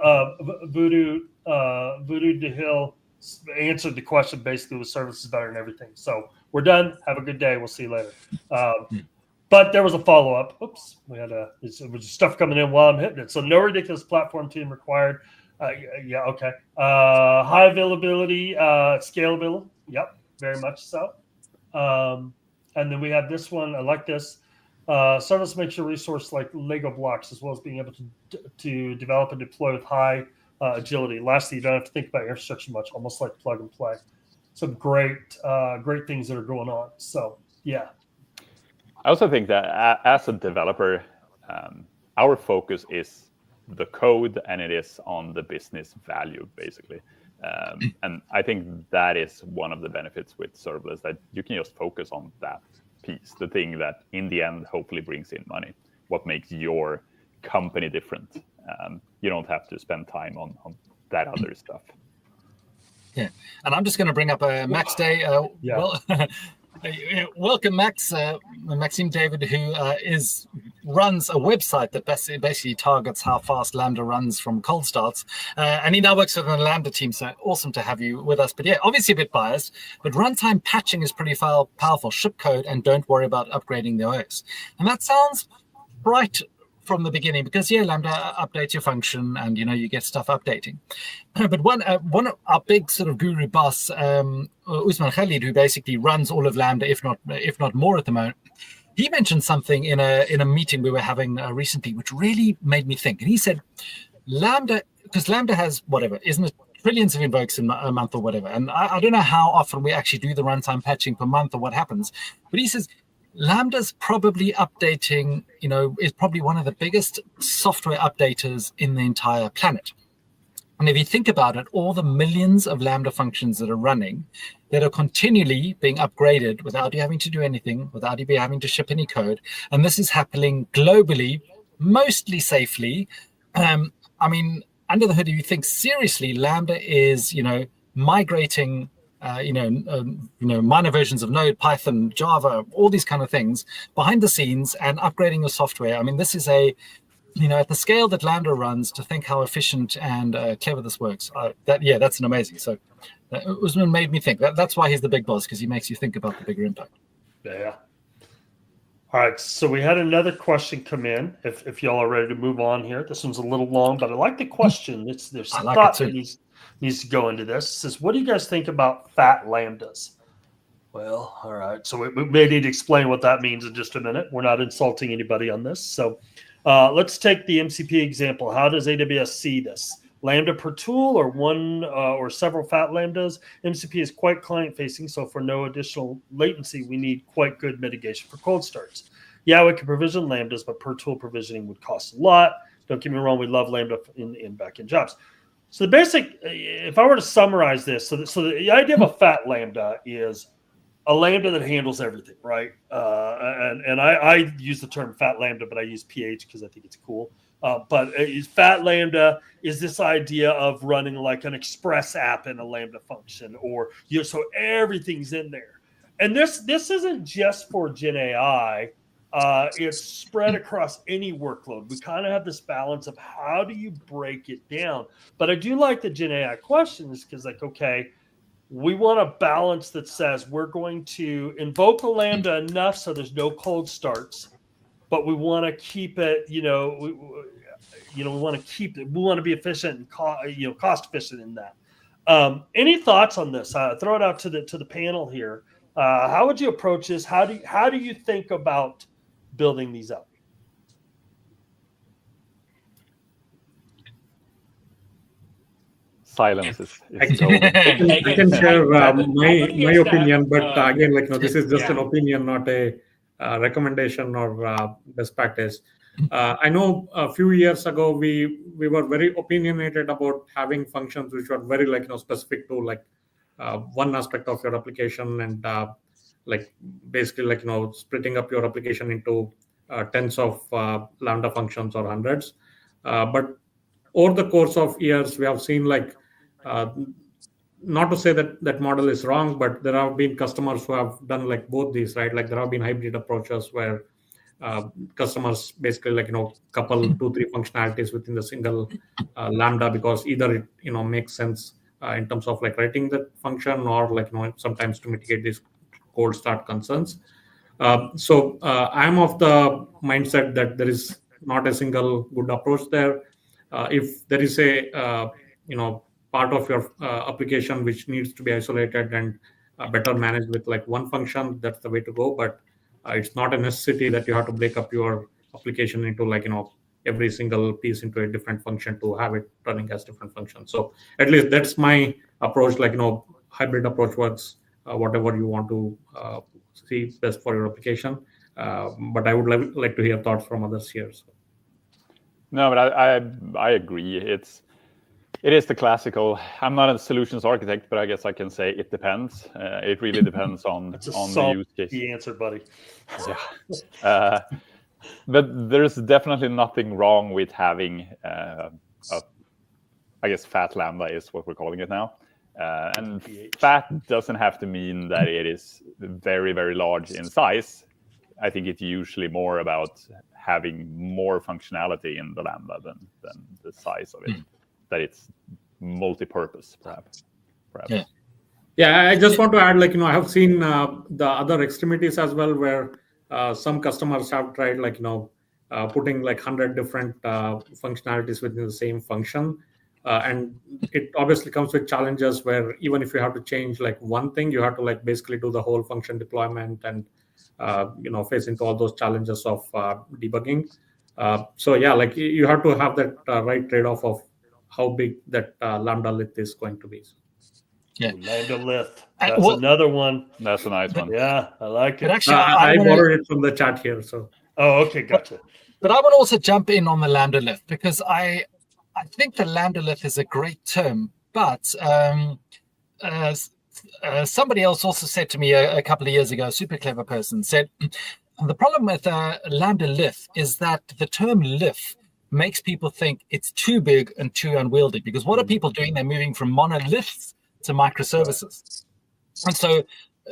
Voodoo DeHill answered the question basically with services better than everything. So we're done. Have a good day. We'll see you later. But there was a follow-up. Oops. We had it was stuff coming in while I'm hitting it. So no ridiculous platform team required. Yeah. Okay. High availability, scalability. Yep. Very much so. And then we have this one. I like this. Serverless makes your resource like Lego blocks, as well as being able to develop and deploy with high agility. Lastly, you don't have to think about your infrastructure much, almost like plug and play. Some great things that are going on. So, yeah.
I also think that as a developer, our focus is the code and it is on the business value, basically. And I think that is one of the benefits with serverless, that you can just focus on that piece, the thing that in the end hopefully brings in money, what makes your company different. You don't have to spend time on that other stuff.
Yeah, and I'm just going to bring up Max Day. Well, welcome, Max. Maxime David, who runs a website that basically targets how fast Lambda runs from cold starts. And he now works with the Lambda team, so awesome to have you with us. But yeah, obviously a bit biased, but runtime patching is pretty powerful. Ship code and don't worry about upgrading the OS. And that sounds right from the beginning, because Lambda updates your function and you get stuff updating. But one of our big sort of guru boss, Usman Khalid, who basically runs all of Lambda, if not more at the moment, he mentioned something in a meeting we were having recently, which really made me think. And he said, Lambda, because Lambda has whatever, isn't it, trillions of invokes in a month or whatever. And I don't know how often we actually do the runtime patching per month or what happens. But he says, Lambda's probably updating, is probably one of the biggest software updaters in the entire planet. And if you think about it, all the millions of Lambda functions that are running, that are continually being upgraded without you having to do anything, without you having to ship any code. And this is happening globally, mostly safely. I mean, under the hood, if you think seriously, Lambda is, migrating minor versions of Node, Python, Java, all these kind of things behind the scenes and upgrading your software. I mean, this is at the scale that Lambda runs, to think how efficient and clever this works. That's an amazing. So Usman made me think. That's why he's the big boss, because he makes you think about the bigger impact.
Yeah. All right. So we had another question come in. If y'all are ready to move on here, this one's a little long, but I like the question. There's some thought that needs to go into this. It says, what do you guys think about fat lambdas? Well, all right. So we may need to explain what that means in just a minute. We're not insulting anybody on this. So Let's take the MCP example. How does AWS see this? Lambda per tool or one or several fat lambdas? MCP is quite client-facing, so for no additional latency, we need quite good mitigation for cold starts. Yeah, we can provision lambdas, but per tool provisioning would cost a lot. Don't get me wrong, we love Lambda in back-end jobs. So the basic, if I were to summarize this, so the idea of a fat Lambda is a Lambda that handles everything, right? And I use the term fat Lambda, but I use PH because I think it's cool. But fat Lambda is this idea of running like an express app in a Lambda function, or so everything's in there. And this isn't just for Gen AI. It's spread across any workload. We kind of have this balance of how do you break it down. But I do like the Gen AI questions because, like, okay, we want a balance that says we're going to invoke a Lambda enough so there's no cold starts, but we want to keep it, we want to keep it. We want to be efficient and cost efficient in that. Any thoughts on this? Throw it out to the panel here. How would you approach this? How do you think about building these up?
Silence is
I can share my opinion, but again, this is just an opinion, not a recommendation or best practice. I know a few years ago we were very opinionated about having functions which were very specific to one aspect of your application, and basically splitting up your application into tens of Lambda functions or hundreds. But over the course of years, we have seen not to say that model is wrong, but there have been customers who have done both these, right? There have been hybrid approaches where customers basically couple 2-3 functionalities within the single Lambda, because either it makes sense in terms of writing that function, or sometimes to mitigate these cold start concerns. So I'm of the mindset that there is not a single good approach there. If there is a part of your application which needs to be isolated and better managed with one function, that's the way to go. But it's not a necessity that you have to break up your application into every single piece into a different function to have it running as different functions. So at least that's my approach. Hybrid approach works. Whatever you want to see best for your application. But I would like to hear thoughts from others here. So.
No, but I agree. It is the classical. I'm not a solutions architect, but I guess I can say it depends. It really depends on the use case.
The answer, buddy.
Yeah. But there's definitely nothing wrong with having, I guess, fat Lambda is what we're calling it now. And fat doesn't have to mean that it is very, very large in size. I think it's usually more about having more functionality in the Lambda than the size of it. That it's multi-purpose, perhaps.
Yeah, I just want to add, I have seen the other extremities as well, where some customers have tried, putting 100 different functionalities within the same function. And it obviously comes with challenges where even if you have to change one thing, you have to basically do the whole function deployment and face into all those challenges of debugging. So yeah, you have to have that right trade-off of how big that Lambda Lift is going to be.
Yeah,
Lambda Lift. That's another one.
That's a nice one.
Yeah, I like it.
Actually, I borrowed it from the chat here. So.
Oh, okay, gotcha.
But I want to also jump in on the Lambda Lift, because I think the Lambda Lift is a great term, but somebody else also said to me a couple of years ago, a super clever person, said, the problem with Lambda Lift is that the term lift makes people think it's too big and too unwieldy, because what are people doing? They're moving from monoliths to microservices. And so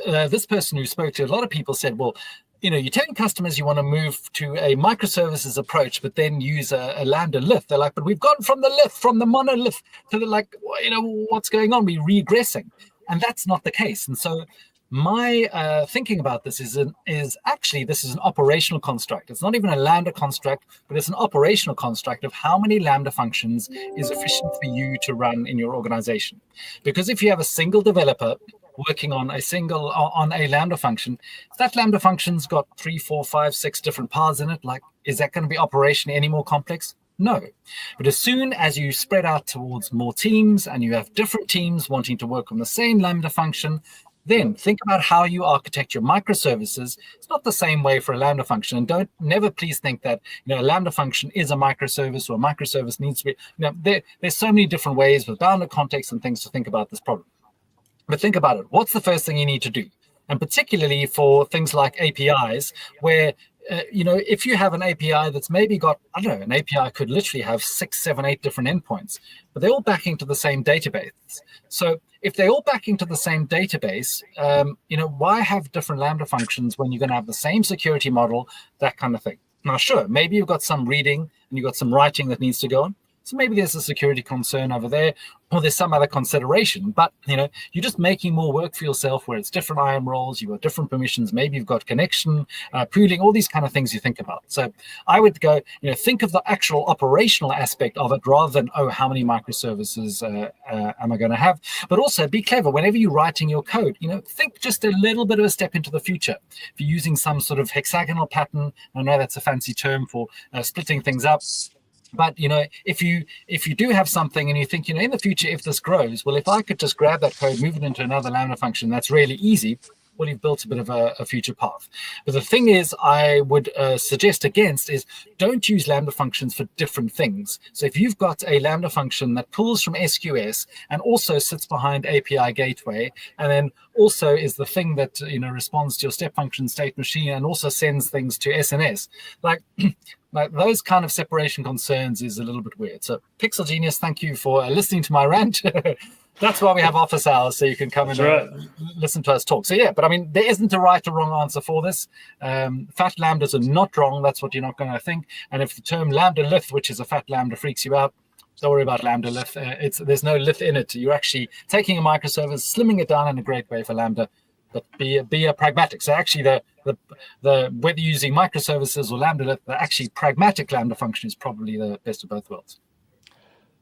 this person who spoke to a lot of people said, well, you're telling customers you want to move to a microservices approach, but then use a Lambda Lift. They're like, but we've gone from the monolith to what's going on? We're regressing. And that's not the case. And so my thinking about this is actually this is an operational construct. It's not even a Lambda construct, but it's an operational construct of how many Lambda functions is efficient for you to run in your organization. Because if you have a single developer working on a Lambda function, if that Lambda function's got 3, 4, 5, 6 different paths in it, like, is that going to be operationally any more complex? No. But as soon as you spread out towards more teams and you have different teams wanting to work on the same Lambda function, then think about how you architect your microservices. It's not the same way for a Lambda function. And never please think that a Lambda function is a microservice, or a microservice needs to be. There's so many different ways with bounded context and things to think about this problem. But think about it. What's the first thing you need to do? And particularly for things like APIs, where if you have an API that's maybe got, I don't know, an API could literally have 6, 7, 8 different endpoints, but they're all backing to the same database. So if they're all backing to the same database, why have different Lambda functions when you're going to have the same security model, that kind of thing? Now, sure, maybe you've got some reading and you've got some writing that needs to go on. So maybe there's a security concern over there, or there's some other consideration. But you're just making more work for yourself, where it's different IAM roles, you've got different permissions, maybe you've got connection, pooling, all these kind of things you think about. So I would go, think of the actual operational aspect of it rather than, how many microservices am I going to have? But also be clever whenever you're writing your code. Think just a little bit of a step into the future. If you're using some sort of hexagonal pattern, I know that's a fancy term for splitting things up. But if you do have something and you think, in the future, if this grows, well, if I could just grab that code, move it into another Lambda function, that's really easy. Well, you've built a bit of a future path. But the thing is, I would suggest against is don't use Lambda functions for different things. So if you've got a Lambda function that pulls from SQS and also sits behind API gateway, and then also is the thing that responds to your step function state machine and also sends things to SNS, like those kind of separation concerns is a little bit weird. So Pixel Genius, thank you for listening to my rant. That's why we have office hours, so you can come and listen to us talk. So yeah, but I mean, there isn't a right or wrong answer for this. Fat lambdas are not wrong. That's what you're not going to think. And if the term Lambda Lift, which is a fat lambda, freaks you out, don't worry about Lambda Lift. There's no lift in it. You're actually taking a microservice, slimming it down in a great way for Lambda. But be a pragmatic. So actually, the whether you're using microservices or Lambda Lift, the actually pragmatic Lambda function is probably the best of both worlds.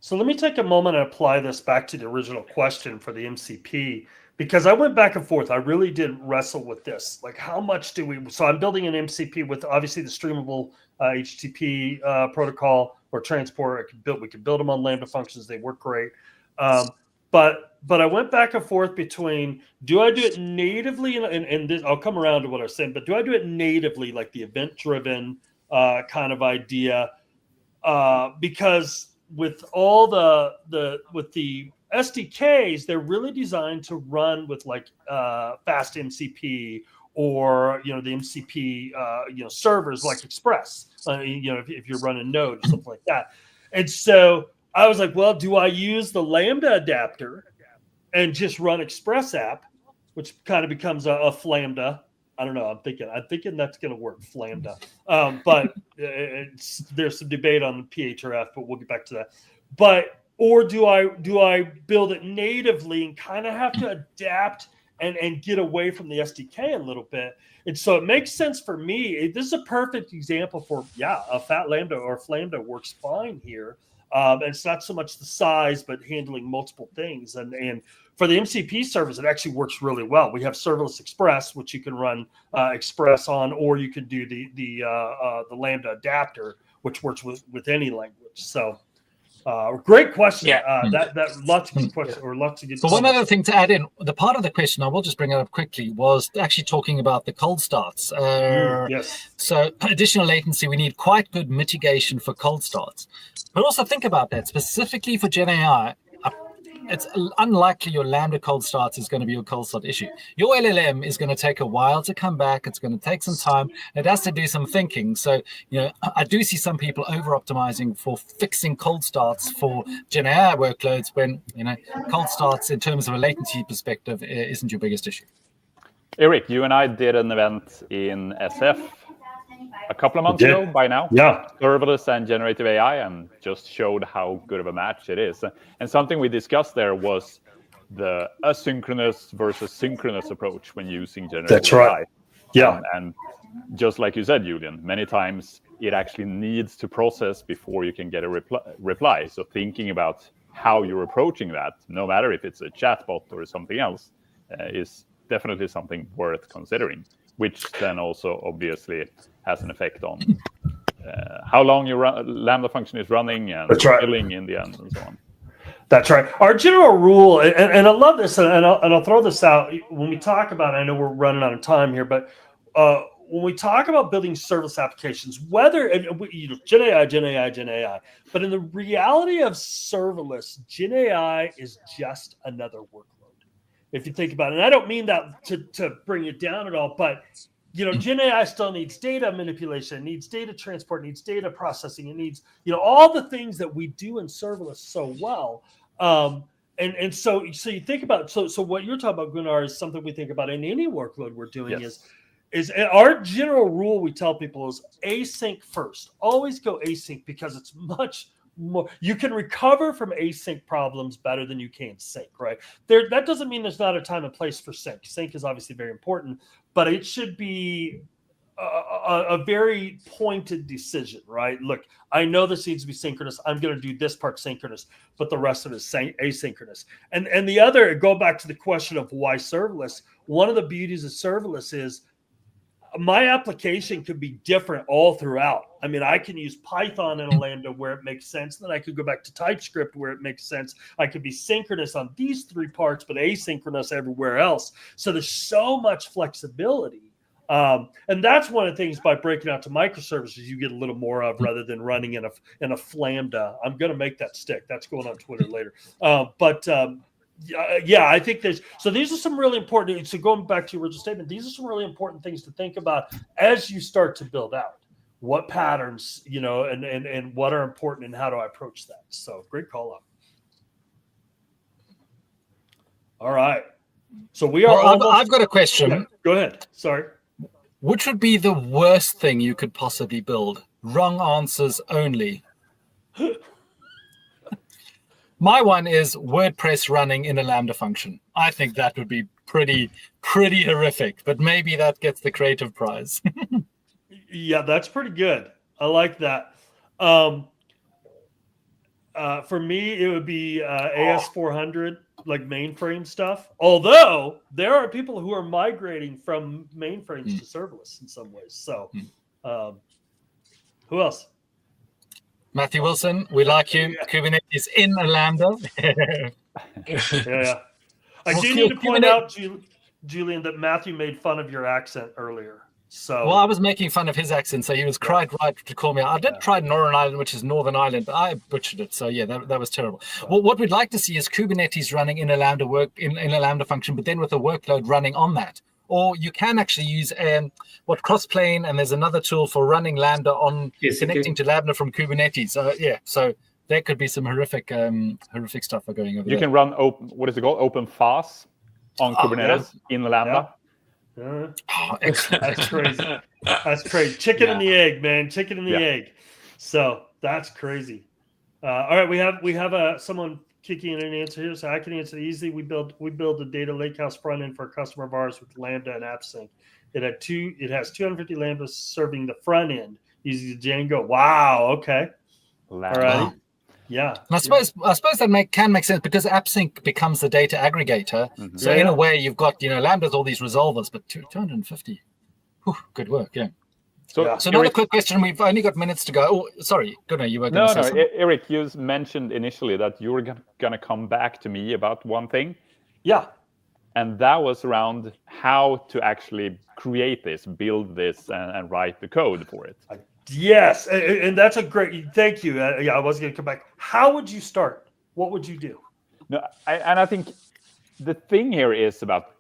So let me take a moment and apply this back to the original question for the MCP, because I went back and forth. I really did wrestle with this. Like, how much do we? So I'm building an MCP with obviously the streamable HTTP protocol or transport. We could build them on Lambda functions. They work great. But I went back and forth between, do I do it natively? And this, I'll come around to what I was saying, but do I do it natively, like the event-driven kind of idea? Because with all with the SDKs, they're really designed to run with like fast MCP or the MCP servers like Express. If you're running Node or something like that. And so I was like, well, do I use the Lambda adapter and just run Express app, which kind of becomes a Flamda? I don't know. I'm thinking that's going to work, Flamda. But there's some debate on the PH or F, but we'll get back to that. Or do I build it natively and kind of have to adapt and get away from the SDK a little bit? And so it makes sense for me. This is a perfect example for, a fat Lambda or Flamda works fine here. And it's not so much the size, but handling multiple things. And for the MCP service, it actually works really well. We have Serverless Express, which you can run Express on, or you could do the Lambda adapter, which works with any language. So great question.
Yeah.
That lots of good questions or lots of good.
So one other thing to add in, the part of the question, I will just bring it up quickly, was actually talking about the cold starts.
Yes.
So additional latency, we need quite good mitigation for cold starts. But also think about that, specifically for Gen AI, it's unlikely your Lambda cold starts is going to be your cold start issue. Your LLM is going to take a while to come back. It's going to take some time. It has to do some thinking. So, I do see some people over-optimizing for fixing cold starts for Gen AI workloads when, cold starts in terms of a latency perspective isn't your biggest issue.
Eric, you and I did an event in SF a couple of months ago by now.
Yeah.
Serverless and generative AI, and just showed how good of a match it is. And something we discussed there was the asynchronous versus synchronous approach when using generative AI.
Yeah.
And just like you said, Julian, many times it actually needs to process before you can get a reply. So thinking about how you're approaching that, no matter if it's a chatbot or something else, is definitely something worth considering, which then also obviously has an effect on how long your Lambda function is running and filling in the end and so on.
That's right. Our general rule, and I love this, and I'll throw this out when we talk about it. I know we're running out of time here, but when we talk about building serverless applications, whether Gen AI, but in the reality of serverless, Gen AI is just another workload. If you think about it, and I don't mean that to bring it down at all, but Gen AI still needs data manipulation, needs data transport, needs data processing, it needs all the things that we do in serverless so well. And so you think about so what you're talking about, Gunnar, is something we think about in any workload we're doing. Is our general rule we tell people is async first. Always go async because it's much more. You can recover from async problems better than you can sync, right? That doesn't mean there's not a time and place for sync. Sync is obviously very important, but it should be a very pointed decision, right? Look, I know this needs to be synchronous. I'm going to do this part synchronous, but the rest of it is asynchronous. And the other, go back to the question of why serverless. One of the beauties of serverless is my application could be different all throughout. I mean, I can use Python in a Lambda where it makes sense. Then I could go back to TypeScript where it makes sense. I could be synchronous on these three parts, but asynchronous everywhere else. So there's so much flexibility. And that's one of the things by breaking out to microservices you get a little more of rather than running in a Lambda. I'm going to make that stick. That's going on Twitter later. I think these are some really important. So going back to your original statement, these are some really important things to think about as you start to build out what patterns, and what are important and how do I approach that. So great call up. All right. So we are.
I've got a question.
Yeah, go ahead. Sorry.
Which would be the worst thing you could possibly build? Wrong answers only. My one is WordPress running in a Lambda function. I think that would be pretty horrific, but maybe that gets the creative prize.
Yeah, that's pretty good. I like that. For me, it would be AS400, like mainframe stuff. Although there are people who are migrating from mainframes to serverless in some ways. So who else?
Matthew Wilson, we like you. Yeah. Kubernetes in a Lambda.
Yeah. I do need to point out, Julian, that Matthew made fun of your accent earlier. So,
well, I was making fun of his accent, so he was quite right to call me out. I did try Northern Ireland, which is Northern Ireland, but I butchered it. So yeah, that was terrible. Well, what we'd like to see is Kubernetes running in a Lambda in a Lambda function, but then with a workload running on that. Or you can actually use Crossplane, and there's another tool for running Lambda on connecting to Lambda from Kubernetes. So there could be some horrific stuff going over there.
You can run open FAS on Kubernetes in the Lambda.
Yeah. Excellent. That's crazy. That's crazy. Chicken and the egg, man. Chicken and the egg. So that's crazy. All right, we have someone kicking in an answer here, so I can answer easily. We build a data lakehouse front end for a customer of ours with Lambda and AppSync. It has 250 Lambdas serving the front end using Django. Wow. Okay.
Lambda.
All right. Yeah.
I suppose that can make sense because AppSync becomes the data aggregator. Mm-hmm. So in a way, you've got Lambda's all these resolvers, but 250. Whew, good work. Yeah. So another quick question. We've only got minutes to go. Oh, sorry, Gunnar, you were going to say something.
Eric, you mentioned initially that you were going to come back to me about one thing.
Yeah.
And that was around how to actually create this, build this, and write the code for it.
Yes, and that's a great. Thank you. I was going to come back. How would you start? What would you do?
No, I think the thing here is about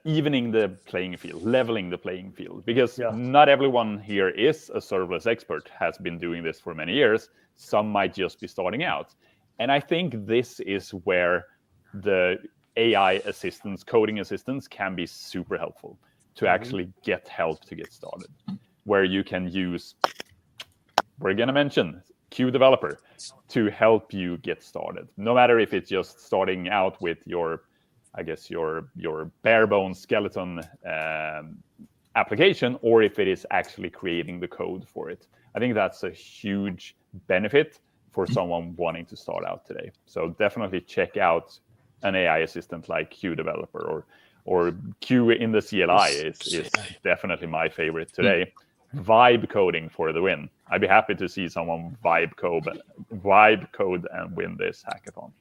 evening the playing field, leveling the playing field, because not everyone here is a serverless expert, has been doing this for many years. Some might just be starting out. And I think this is where the AI assistants, coding assistants can be super helpful to actually get help to get started, where you can use, we're going to mention, Q Developer to help you get started. No matter if it's just starting out with your bare bones skeleton application, or if it is actually creating the code for it. I think that's a huge benefit for someone wanting to start out today. So definitely check out an AI assistant like Q Developer or Q in the CLI is definitely my favorite today. Vibe coding for the win. I'd be happy to see someone vibe code and win this hackathon.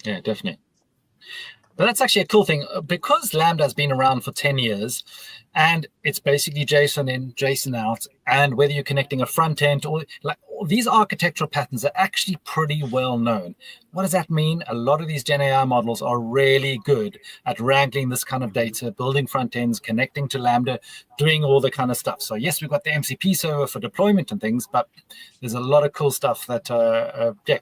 Yeah, definitely. But that's actually a cool thing because Lambda has been around for 10 years and it's basically JSON in, JSON out. And whether you're connecting a front end or like these architectural patterns are actually pretty well known. What does that mean? A lot of these Gen AI models are really good at wrangling this kind of data, building front ends, connecting to Lambda, doing all the kind of stuff. So yes, we've got the MCP server for deployment and things, but there's a lot of cool stuff that,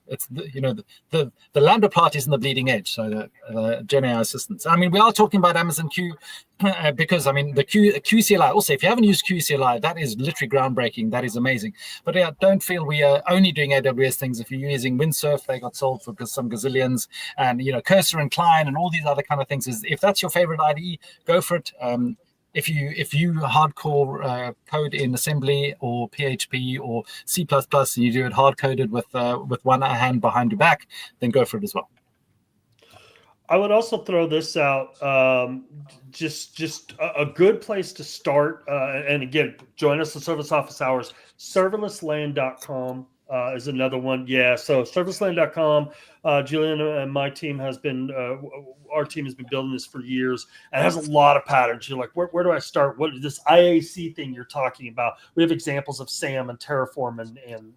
it's the Lambda part is in the bleeding edge. So the Gen AI assistants. I mean, we are talking about Amazon Q because I mean the QCLI. Also, if you haven't used QCLI, that is literally groundbreaking. That is amazing. But yeah, don't feel we are only doing AWS things. If you're using Windsurf, they got sold for some gazillions, and Cursor and Klein and all these other kind of things. If that's your favorite IDE, go for it. If you hardcore code in assembly or PHP or C++ and you do it hard coded with one hand behind your back, then go for it as well.
I would also throw this out. Just a good place to start. And again, join us at Service Office Hours. Serverlessland.com is another one. Yeah. So serverlessland.com. Julian and my team has been, our team has been building this for years and has a lot of patterns. You're like, where do I start? What is this IAC thing you're talking about? We have examples of SAM and Terraform and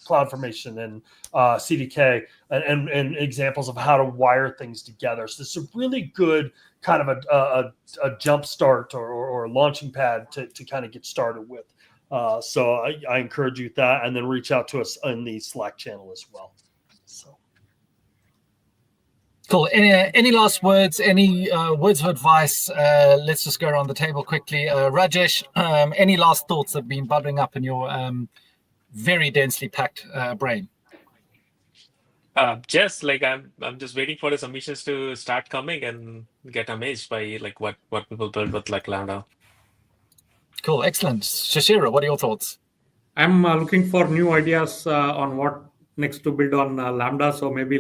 CloudFormation and CDK and examples of how to wire things together. So this is a really good kind of a jump start or a launching pad to kind of get started with. So I encourage you with that, and then reach out to us in the Slack channel as well. So
cool. Any last words? Any words of advice? Let's just go around the table quickly. Rajesh, any last thoughts that have been bubbling up in your very densely packed brain?
Just like I'm just waiting for the submissions to start coming and get amazed by like what people build with like Lambda. Cool, excellent. Shashira, what are your thoughts?
I'm looking for new ideas on what next to build on Lambda. So maybe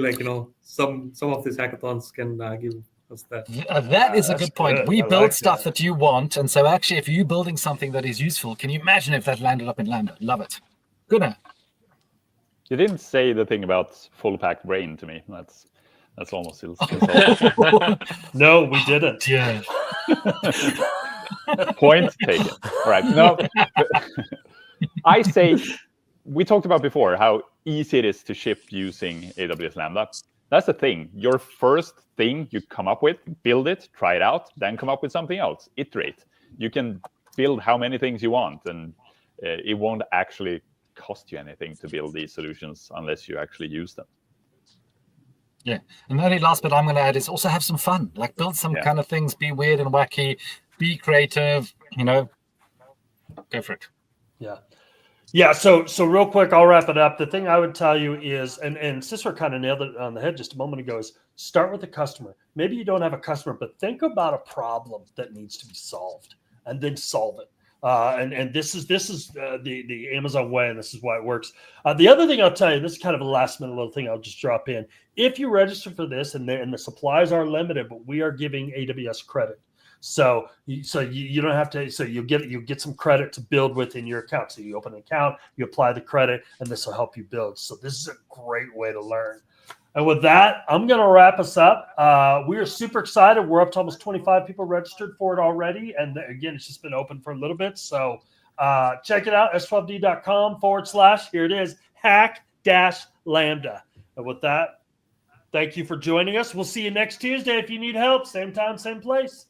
some of these hackathons can give us that.
That is a good point. We build stuff that you want, and so actually, if you're building something that is useful, can you imagine if that landed up in Lambda? Love it. Good.
You didn't say the thing about full packed brain to me. That's almost
No, we didn't.
Yeah.
Point taken. All right. No, I say we talked about before how easy it is to ship using AWS Lambda. That's the thing. Your first thing you come up with, build it, try it out, then come up with something else. Iterate. You can build how many things you want, and it won't actually cost you anything to build these solutions unless you actually use them.
Yeah, and the only last bit I'm going to add is also have some fun. Like build some kind of things, be weird and wacky, be creative. Go for it.
Yeah. So real quick, I'll wrap it up. The thing I would tell you is, and Cicero kind of nailed it on the head just a moment ago, is start with the customer. Maybe you don't have a customer, but think about a problem that needs to be solved, and then solve it. And this is the Amazon way, and this is why it works. The other thing I'll tell you, this is kind of a last minute little thing I'll just drop in. If you register for this, and the supplies are limited, but we are giving AWS credit. So you don't have to. So you get some credit to build within your account. So you open an account, you apply the credit, and this will help you build. So this is a great way to learn. And with that, I'm going to wrap us up. We are super excited. We're up to almost 25 people registered for it already. And again, it's just been open for a little bit. So check it out, s12d.com/, here it is, hack-lambda. And with that, thank you for joining us. We'll see you next Tuesday. If you need help, same time, same place.